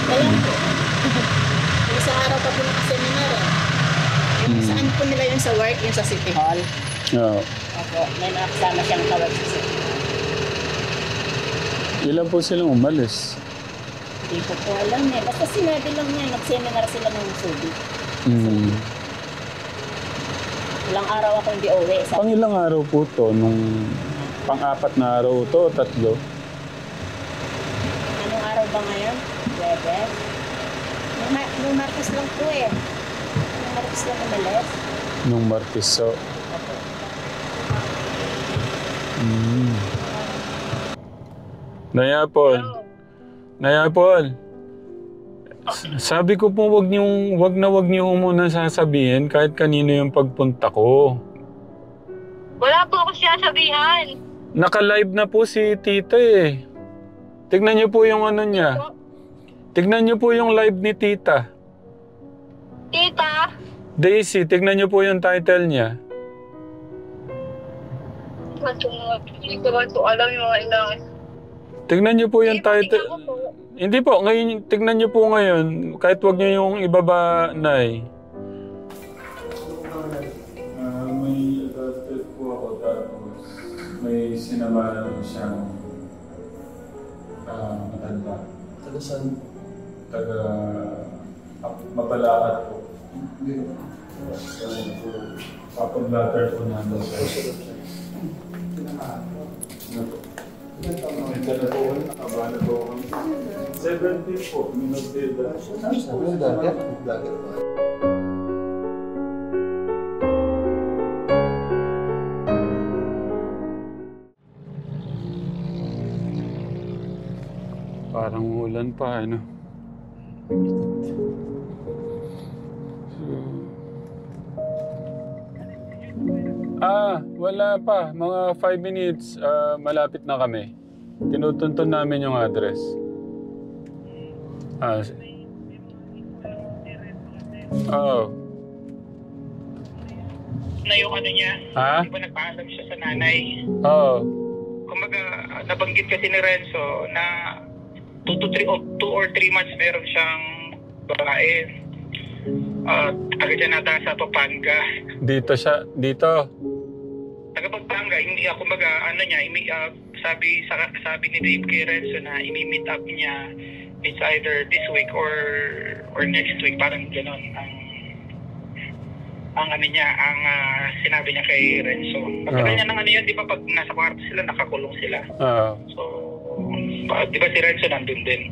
Alam po. Yung isang araw pa po nakaseminar eh. Yung saan po nila yung sa work, yung sa City Hall. Oo. Opo, may nakasama siyang kawag sa City Hall. Ilan po silang umalis? Hindi ko po alam eh. Basta sinabi lang niya, nag-seminar sila ng Subi. Hmm. Ilang araw ako hindi uwi. Pang ilang araw po to? Nung pang-apat na araw to, tatlo? Anong araw ba ngayon? Webes? Nung Martes lang po eh. Nung Martes lang umalis. Nung Martes, so. Opo. Hmm. Nayapol. Nayapol. Sabi ko po wag niyo muna sasabihin kahit kanino yung pagpunta ko. Wala po ako sinasabihan. Naka-live na po si Tita eh. Tignan niyo po yung ano niya. Tignan niyo po yung live ni Tita. Tita? Daisy, tignan niyo po yung title niya. Hindi ko ba ito alam yung mga ilang. Tignan niyo po yung title. Hindi po, ngayon, tignan niyo po ngayon. Kahit wag niyo yung ibaba, Nay. May adopted po ako tapos may sinamahan siyang matanda. Taga saan? Taga Mapalakat po. Papag-latter po namin sa may dala po kami, nakabala po kami. 17 po, minutida. Vlogger pa. Parang ulan pa, ano? Wala pa. Mga 5 minutes, malapit na kami. Tinutuntun namin yung address. Oo. Na yung ano niya, Ha? di ba nagpaalam siya sa nanay? Oo. Kumbaga, nabanggit kasi ni Renzo na 2 or 3 months meron siyang babae. Taga dyan nata sa Pampanga. Dito siya, dito. Taga Pampanga, hindi ako kumbaga, ano niya, sabi ni Dave kay Renzo na imi-meet up niya, it's either this week or next week, parang gano'n ang ano niya, ang sinabi niya kay Renzo. Pagkakal niya ng ano yun, di ba pag nasa kwarto sila, nakakulong sila. So, di ba si Renzo nandun din?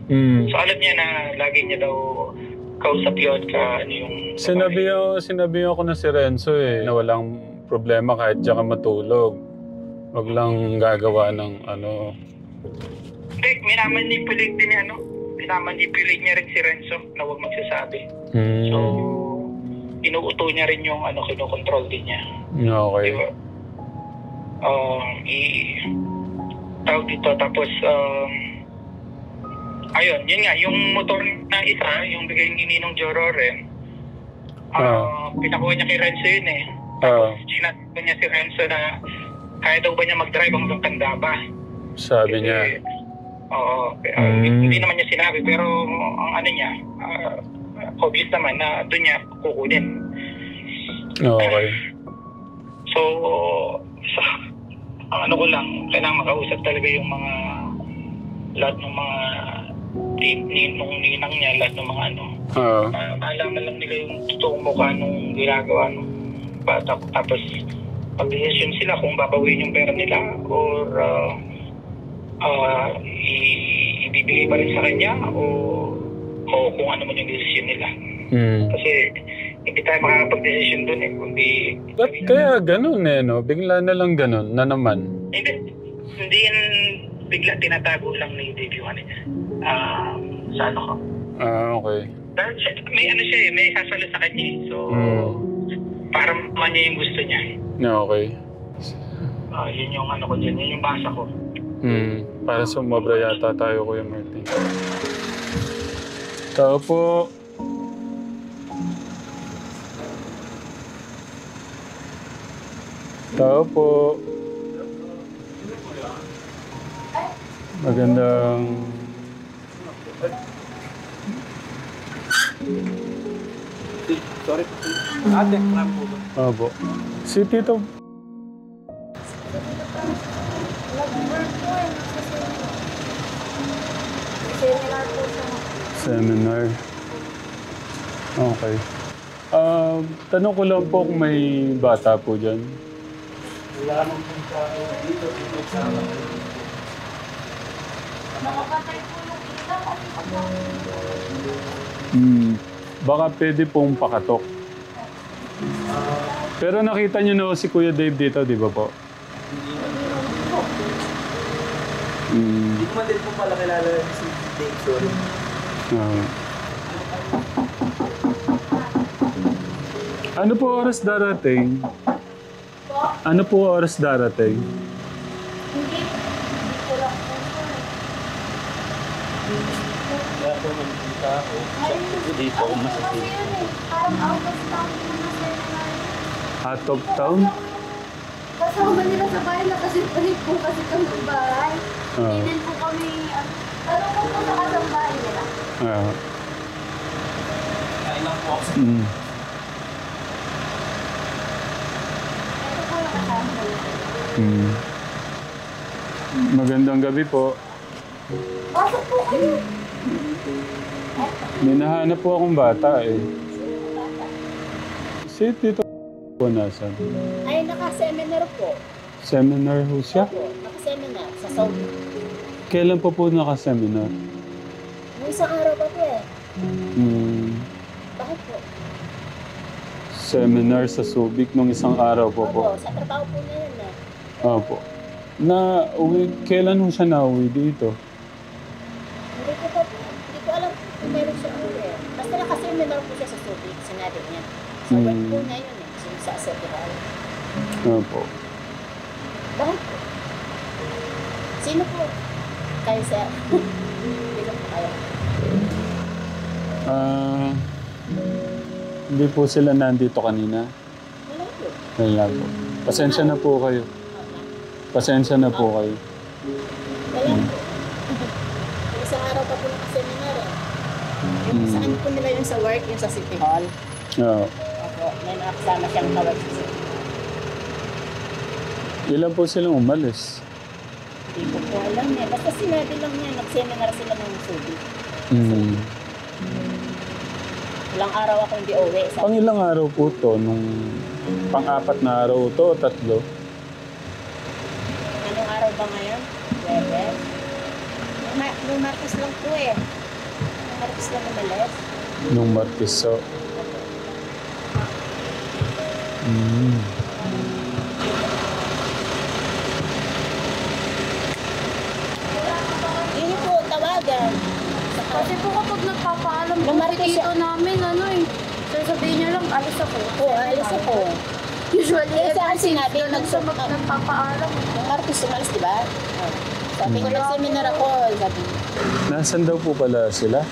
So, alam niya na lagi niya daw kausap yun ano yung... Sinabi ko na si Renzo eh, na walang problema kahit diyan ka matulog. Wag lang gagawa ng ano... Hindi, minamanipulate din minamanipulate niya rin si Renzo na huwag magsasabi. So, inuuto niya rin yung kinokontrol din niya. Okay. Diba? Tawag dito, tapos ayun, yun nga, yung motor na isa, yung bigay ni Ninong Jororen, pinakuha niya kay Renzo yun eh. Tapos sinabi niya si Renzo na kaya daw ba niya mag-drive hanggang Candaba. Sabi niya. Oo. Hindi naman niya sinabi, pero ang ano niya, obvious naman na doon niya kukunin. Okay. So ang ano ko lang, kailangan makausap talaga yung mga lahat ng mga nung ninang niya, lahat ng mga malaman lang nila yung totoong mukha nung ginagawa nung bata. Tapos pag-decision sila kung babawin yung pera nila or ibibigay pa rin sa kanya o kung ano man yung decision nila. Kasi hindi tayo makakapag-decision dun eh, kundi... Ba't kaya ganun eh, no? Bigla na lang ganun na naman. Hindi yan bigla, tinatago lang ni Dave yung sa ano ko. Okay. May ano siya eh, may sasalo sa kanya eh. So, para makuha niya yung gusto niya eh. Okay. Yun yung ano ko dyan, yun yung basa ko. Para sumobra yata tayo, Kuya Martin. Tao po. Tao po. Sorry po. Ate, marami po ba? Opo. Si Tito, Nag-work po eh. Seminar po siya. seminar. Okay. Tanong ko lang po kung may bata po dyan. Wala naman po sa dito sa Nakapatay po yung ilaw kasi Baka pwede pong pakatok. Pero nakita niyo na si Kuya Dave dito, di ba po? Hindi ko man din po pala kilala si Dave, sorry. Ano po oras darating? Ano po oras darating? hindi ko lang po siya. Kaya po nagpunta ako. Dito ako Kasi masakit. yun eh, parang out of town po na seminar. Out of town? Kasama nila sa bahay, nakasipahit po kasi kami sa bahay. Ah. Hindi din po kami, ano po po sa kasambahay nila. Kain lang po ako sa Mm. Ito po yung kasama nila. Mm. Magandang gabi po. Pasok po kayo. May nahanap po akong bata eh. Si Tito po nasan? Ay, naka-seminar po. Seminar ho siya? Opo, naka-seminar sa Saudi. Kailan pa po naka-seminar? Nung isang araw pa po eh. Bakit po? Seminar sa Subic nung isang araw po po. Opo, sa trabaho po na yun eh. Opo. Kailan ho siya nauwi dito? Hindi ko pa po, hindi ko alam kung meron siya uwi eh. Basta naka-seminar po siya sa Subic, sinabi niya. Sa work po na yun eh, sa Setiral. Opo. Bakit po? Sino po? Kayo sir. Sino po kayo? Hindi po sila nandito kanina. Wala po. Wala po. Pasensya na po kayo. Pasensya na po kayo. Wala po. Yung isang araw pa po naka-seminar eh. Yung saan po nila yung sa work, yung sa City Hall. Oo. Opo, may nakasama siyang ka-work sa City Hall. Ilan po silang umalis? Hindi ko po alam eh. Basta sinabi lang niya, nag-seminar sila ng Subic. Ilang araw ako hindi uwi. Pang ilang araw po to? Nung pang-apat na araw to o tatlo? Anong araw ba ngayon? Webes? Nung Martes lang po eh. Nung Martes lang umalis. Nung Martes, so... Yun po, tawagan. Kasi po kapag nagpapaalam po Lumarito si siya. tito namin, ano eh, sasabihin niya lang, alis ako. Oo, alis ako. Usually, Eh, saan sinabi? lang siya nagpapaalam. Nung Martes umalis, di ba? Oh. Sabi ko, nag-seminar ako. Sabi ko, Nasaan daw po pala sila?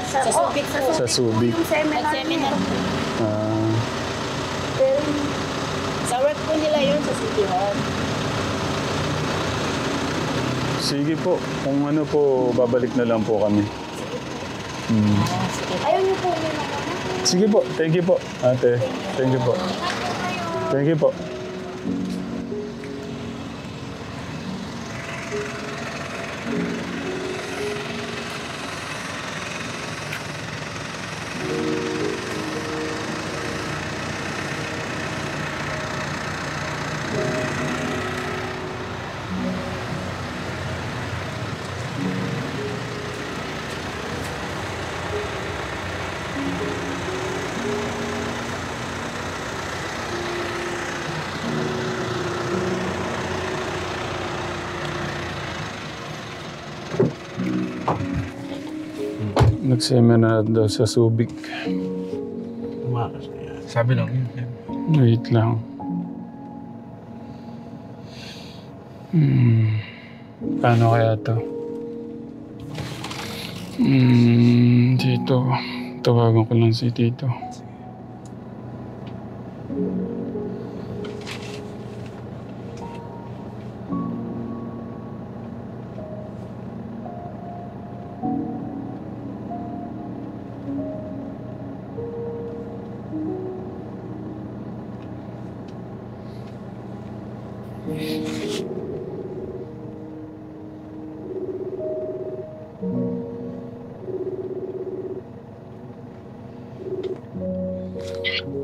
Sa Subic po. Sa Subic. Yung seminar Nag-seminar niya. po. Pero, Sa work po nila yun sa City Hall. Sige po. Kung ano po, babalik na lang po kami. Sige. ayaw niyo po yun ako. Sige po. Thank you po, ate. Thank you po. Thank you po. Nag-seminar daw sa Subic. Tumakas kaya. Sabi lang yun. Wait lang. Paano kaya to? Tito. Tawagan ko lang si Tito.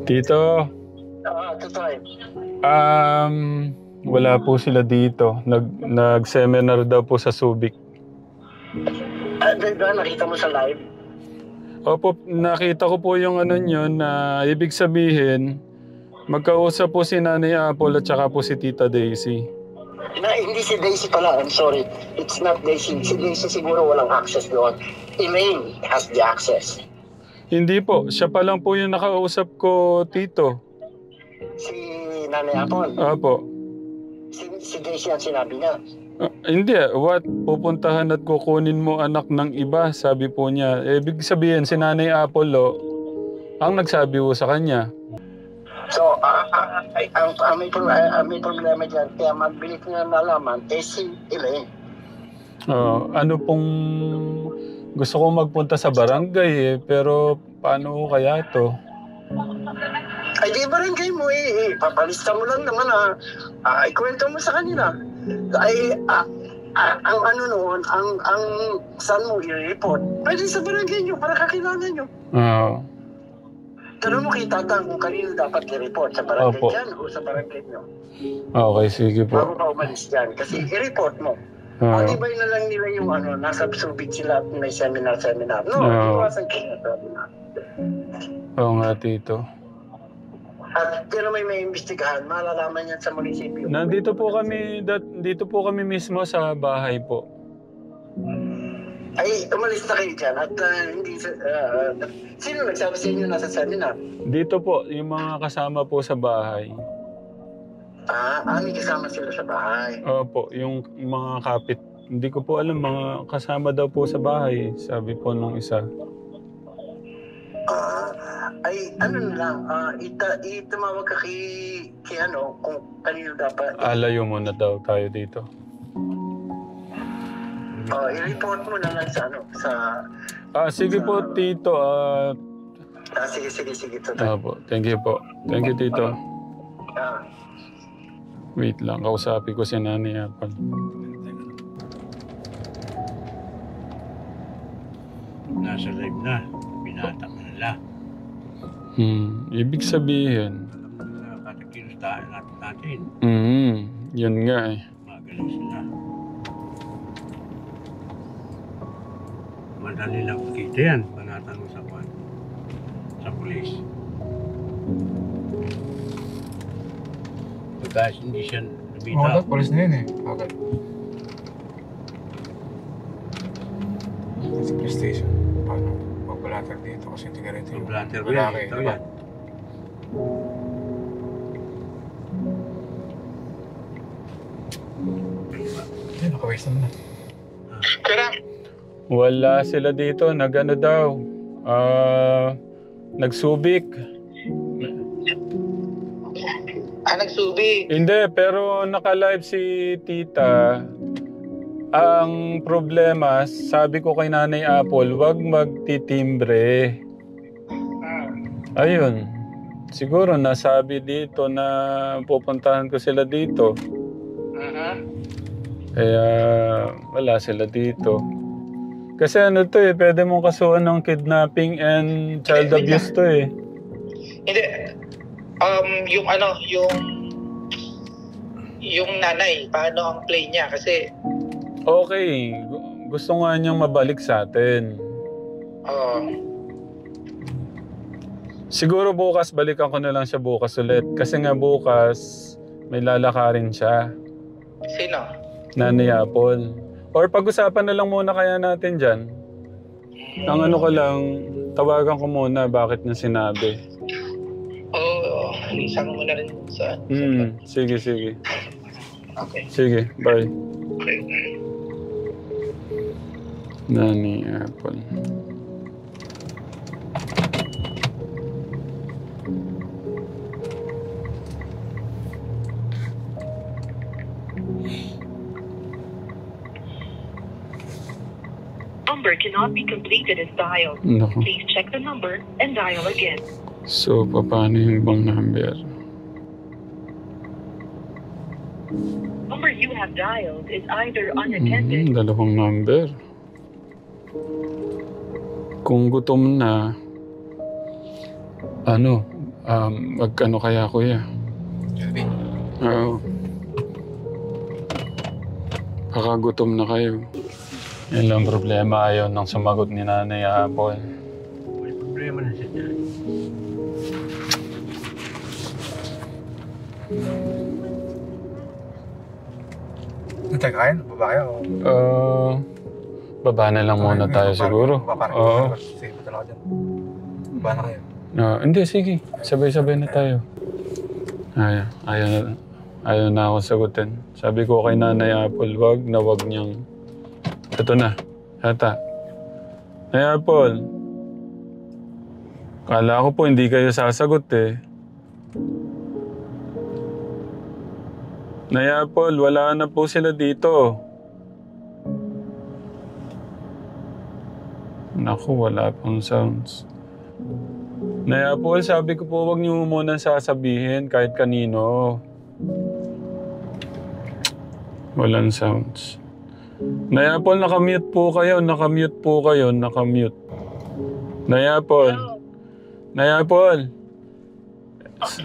Tito, Tutoy. wala po sila dito. Nag-seminar daw po sa Subic. Nakita mo sa live? Opo, nakita ko po yung ano nyo na ibig sabihin, magkausap po si Nanay Apple at saka po si Tita Daisy. Hindi si Daisy pala, I'm sorry. It's not Daisy. Si Daisy siguro walang access doon. Elaine has the access. Hindi po, siya pa lang po yung nakausap ko, Tito. Si Nanay Apple. Opo. Si Daisy ang sinabi niya. Hindi, what? Pupuntahan at kukunin mo anak ng iba, sabi po niya. Ibig sabihin, si Nanay Apollo ang nagsabi po sa kanya. So, may problema dyan. Kaya magbilit nga nalaman, si Elaine. Ano pong gusto kong magpunta sa barangay pero paano kaya to? Ay, di barangay mo papalista mo lang naman ikwento mo sa kanila. Ang ano noon, ang saan mo i-report, pwede sa barangay nyo para kakilala nyo. Tanong mo kay Tatang kung kanino dapat i-report, sa barangay dyan o sa barangay nyo. Okay, sige po. Bago pa umalis dyan, kasi i-report mo. Matibay na lang nila yung nasa Subic sila at may seminar. No, iwasan kayo na seminar. Oo nga, Tito. At pero may imbestigahan, malalaman yan sa munisipyo. Nandito po kami mismo sa bahay po. Ay, umalis na kayo dyan at hindi sino nagsabi sa inyo nasa seminar? Dito po, yung mga kasama po sa bahay. May kasama sila sa bahay. Opo, yung mga kapit. Hindi ko po alam, mga kasama daw po sa bahay, sabi po nung isa. Ano na lang, itumawag ka kay kung kanino dapat. Alayo muna daw tayo dito. I-report mo na lang sa sige po, Tito. Sige. Opo, thank you po. Thank you, Tito. Wait lang, kausapin ko si Nanay Apple. Nasa live na, binata mo nila. Ibig sabihin. Alam mo na katakilustaan natin. Yun nga eh. Magaling sila. Madali lang makita yan, panatan mo sa pulis. Pagkas hindi siya lumitaw. Polis na yun eh. Agad. Sa police station. Paano? Magbalatag dito kasi hindi ka rin Yung blatter mo yan, ito yan. Yan, nakawaste naman na. Wala sila dito, nag-ano daw. Nagsubik. Nagsubi. Hindi, pero naka-live si Tita. Ang problema, sabi ko kay Nanay Apple, wag magtitimbre. Ayun. Siguro nasabi dito na pupuntahan ko sila dito. Kaya wala sila dito. Kasi ano to pwede mong kasuhan ng kidnapping and child abuse to eh. Hindi. Yung nanay, paano ang play niya? Kasi Okay, gusto nga niyang mabalik sa atin. Siguro bukas, balikan ko na lang siya bukas ulit. Kasi nga bukas, may lalakarin siya. Sino? Nanay Apple. Or pag-usapan na lang muna kaya natin dyan. Ang ano ko lang, tawagan ko muna bakit niya sinabi. Isang mo na rin sa... Sige. Okay. Sige, bye. Okay. Nanay Apple. Number cannot be completed as dialed. Naku. Please check the number and dial again. So, paano yung ibang number? Number you have dialed is either unattended. Dalawang number. Kung gutom na, Magkano kaya kuya? Kelvin. Oo. Kakagutom na kayo. Yan lang problema, ayaw nang sumagot ni Nanay Apple. May problema na siya dyan. Hintay ka kain? Baba kayo? Baba na lang muna tayo siguro. Oo. Sige, punta na ako dyan. Baba na kayo. Hindi, sige. Sabay-sabay na tayo. Ayaw na ako sagutin. Sabi ko kay Nanay Apple, wag niyang... Ito na. Hata. Nanay Apple. Kala ko po hindi kayo sasagot eh. Nanay Apple, wala na po sila dito. Naku, wala pang sounds. Nanay Apple, sabi ko po wag niyo muna sasabihin kahit kanino. Walang sounds. Nanay Apple, nakamute po kayo. Nakamute. Nanay Apple. Nanay Apple.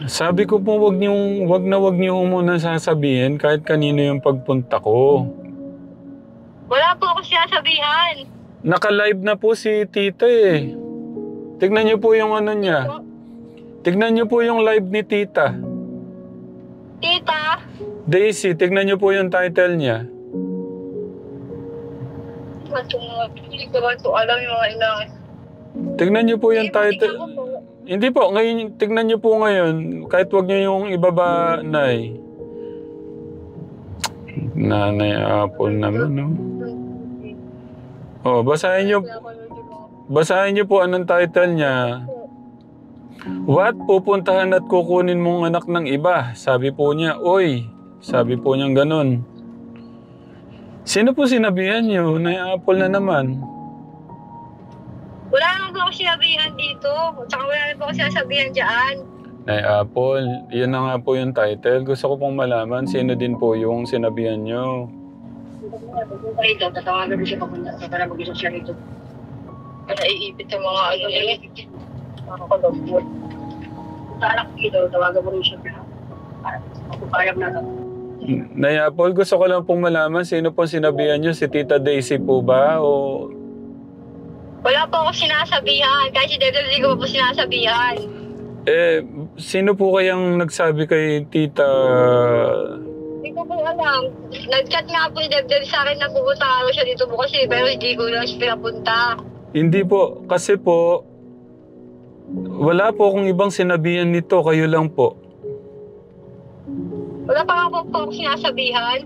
Sabi ko po wag niyo muna sasabihin kahit kanino yung pagpunta ko. Wala po ako sinasabihan. Naka-live na po si Tita eh. Tignan niyo po yung ano niya. Tignan niyo po yung live ni Tita. Tita? Daisy, tignan niyo po yung title niya. Hindi ko ba ito alam yung mga inang. Tignan niyo po yung title. Hindi po, ngayon, tignan niyo po ngayon. Kahit wag niyo yung ibaba, Nay. Nanay Apple naman, no? Oh, basahin niyo po anong title niya. What? Pupuntahan at kukunin mong anak ng iba. Sabi po niya, oy. Sabi po niya ganun. Sino po sinabihan niyo? Nay Apple na naman. Wala naman po ako sinabihan dito. Tsaka wala naman po ako sinasabihan dyan. Nay Apple, yun na nga po yung title. Gusto ko pong malaman sino din po yung sinabihan niyo. Ito, tatawagan mo siya para mag-isip siya rito. Para iipit sa mga ano nila. Mga kalabot. Sa anak dito, tawagan mo rin siya para magpapayag na lang. Nay Apple, gusto ko lang pong malaman sino pong sinabihan niyo. Si Tita Daisy po ba? O... Wala po ako sinasabihan. Kahit si Dede, hindi ko po sinasabihan. Sino po kayang nagsabi kay Tita... Hindi ko po alam. Nag-chat nga po si Dede sa akin na pupunta ako siya dito po kasi pero hindi ko lang siya pinapunta. Hindi po. Kasi po, wala po akong ibang sinabihan nito. Kayo lang po. Wala pa nga po ako sinasabihan.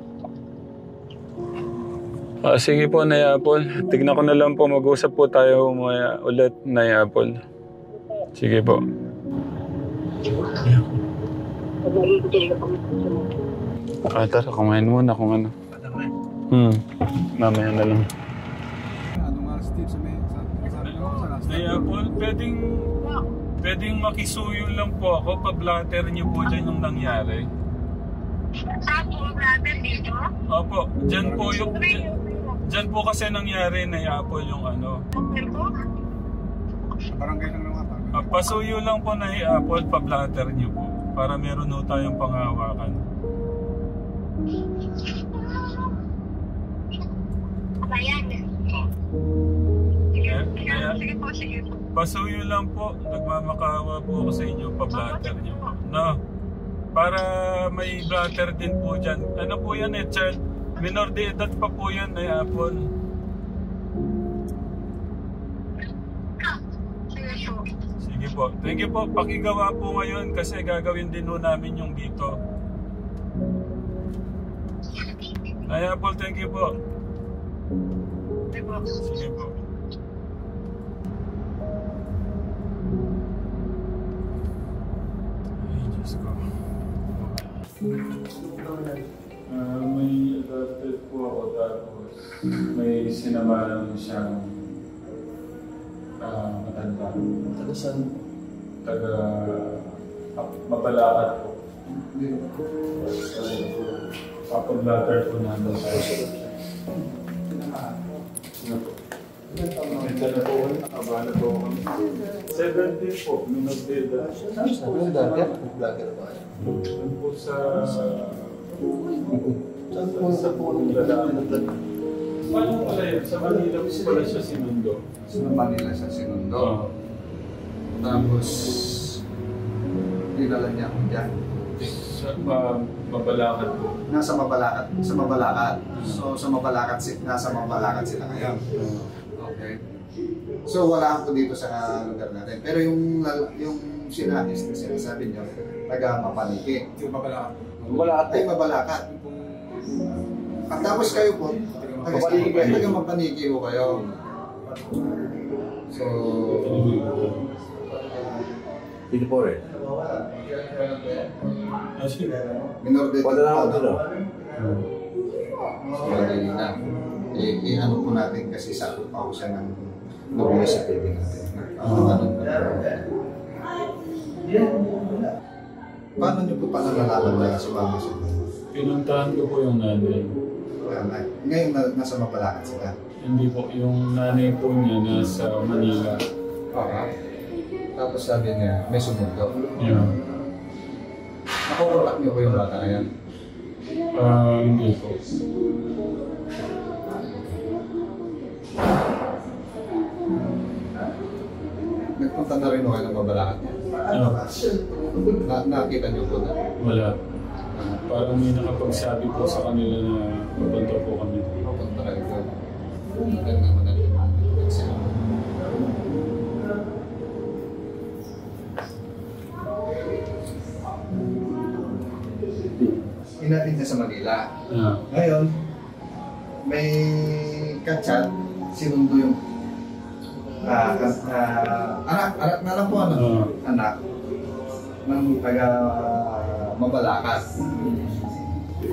Sige po, Nay Apple. Tignan ko na lang po. Mag-usap po tayo ulit, Nay Apple. Sige po. Tara, kumain muna kung ano. Mamaya na lang. Nay Apple, pwedeng makisuyo lang po ako. Pa-blatter niyo po dyan yung nangyari. Saan po blatter dito? Opo, dyan po yung... Diyan po kasi nangyari na Apple yung ano. Barangay lang naman. Pasuyo lang po na Apple, pa-blatter niyo po. Para meron po tayong panghawakan. Ayan. Sige po. Pasuyo lang po. Nagmamakawa po ako sa inyo, pa-blatter niyo po. No? Para may blatter din po dyan. Ano po yan child? Minor de edad pa po yan, Nay Apple. Sige po. Thank you po. Pakigawa po ngayon kasi gagawin din po namin yung dito. Nay Apple, thank you po. Sige po. Ay, Diyos ko. May adopted po ako tapos may sinamahan siyang matanda. Taga saan? Taga Mabalakat po. Kapag-latter po natin sa Pasensya na po kayo, nakabala po kami. 17 po, nung nag-data. Yung vlogger? Vlogger ba? Doon po sa punong lalaki. Paano pala yun? Sa Manila po pala siya sinundo. Sa Manila siya sinundo. Oo. Tapos, dinala niya ako dyan. Sa Mabalakat po. Nasa Mabalacat. Sa Mabalacat. So, sa Mabalacat, nasa Mabalacat sila ngayon. Okay. So, wala ako dito sa lugar natin. Pero yung sinakis na sinasabi niyo, taga Mapaniki. Yung Mabalacat. Mabalacat. Ay, Mabalacat. At tapos kayo po, taga Mapaniki po kayo. So, Dito po rin. minor de Wala na ako dito. So, hindi na. I-ano po natin kasi sakot pa ako siya ng municipality natin. Paano niyo po nalalaman na si Mama siya? Pinuntahan ko po yung nanay. Ngayon nasa Mabalacat sila. Hindi po, yung nanay po niya nasa Manila. Tapos sabi niya, may sumundo. Yeah. Nakukontak niyo po yung bata na yan? Hindi po. Nagpunta na rin kayo ng Mabalacat niya? Nakita niyo po na? Wala. Parang may nakapagsabi po sa kanila na pupunta po kami. Pupunta kayo po. Ganun naman na rin. Inatid niya sa Manila. Ngayon, may kachat, sinundo yung anak na lang po, anak ng taga Mabalacat.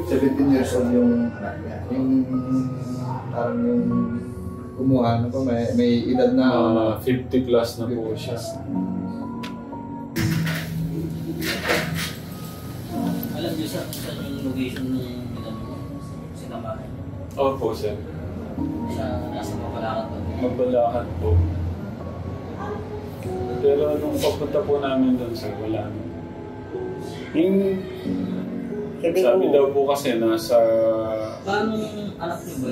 17 years old yung anak niya. Yung parang yung kumuha na po, may edad na 50 plus na po siya. Alam niyo saan yung location ng sinamahan? Opo, sir. Nasa Mabalacat po. Mabalacat po. Pero nung papunta po namin doon, sir, wala na. Yung sabi daw po kasi nasa... Paano yung anak niyo ba?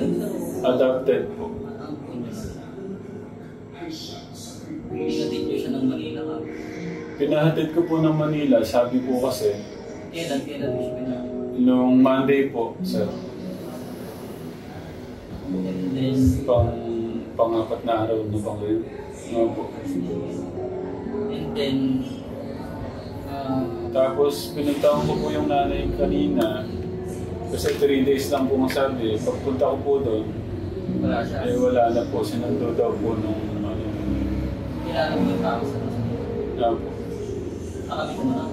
Adopted po. Ang po niyo na. Pinatid niyo siya ng Manila ka? Pinahatid ko po ng Manila, sabi po kasi... Kailan niyo siya pinatid? Nung Monday po, sir. And then... Pang-apat na araw na ba ngayon? Po. And then... Tapos pinuntahan ko po yung nanay kanina. Kasi 3 days lang po ang sabi. Pagpunta ko po doon, wala siya. Wala na po. Sinundo daw po nung ano. Kilala mo yung tao sa po. Nakamit mo na.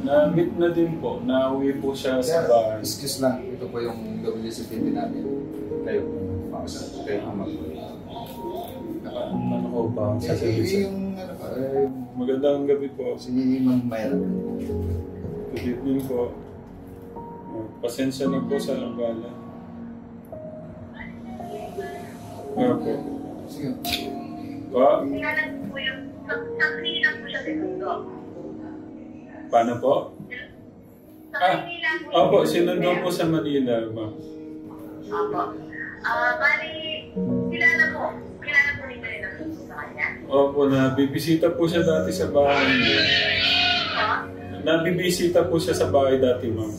Na-meet na din po. Nauwi po siya sa bahay. Excuse lang, ito po yung WCPD namin. Kayo po, makasal. Kayo ang Ano ko ba? Yung ano pa, magandang gabi po. Si Mang Mayra. Good evening po. Pasensya na po sa langala. Po. Sige. Pa? Paano po? Opo, sinundo po sa Manila, ma. Opo. Bali, kilala po ninyo rin ang suso sa kanya? Opo, nabibisita po siya dati sa bahay niya. Nabibisita po siya sa bahay dati, ma'am.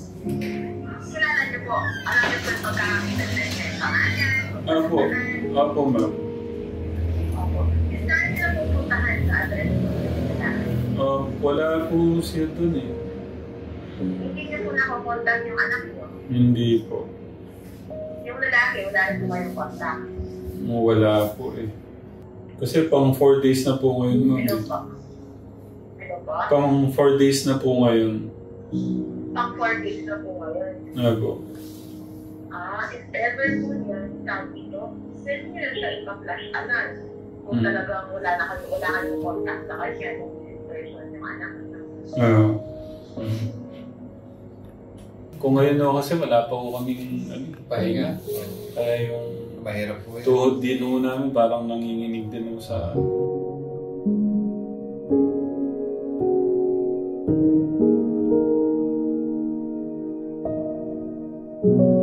Kilala niyo po? Alam niyo po yung pagkakakita niya yung pangalan? Opo, ma'am. Opo. Saan niyo pupuntahan sa address po? Wala po siya dun eh. Hindi niyo po nakakontak yung anak niyo? Hindi po. Yung lalaki, wala rin po kayong kontak? Wala po eh. Kasi pang 4 days na po ngayon, ma'am. Ano po? Ano po? Pang 4 days na po ngayon. Pang 4 days na po ngayon? Opo. If ever po yan, sabi ito, pwede nyo lang siya ipa-flash alarm. Kung talagang wala kayong contact sa kanya, yung person yung anak niya. Kung ngayon no, kasi wala pa ko kaming Pahinga. kaya yung Mahirap po yun. tuhod din ho namin parang nanginginig din ho sa... Thank you.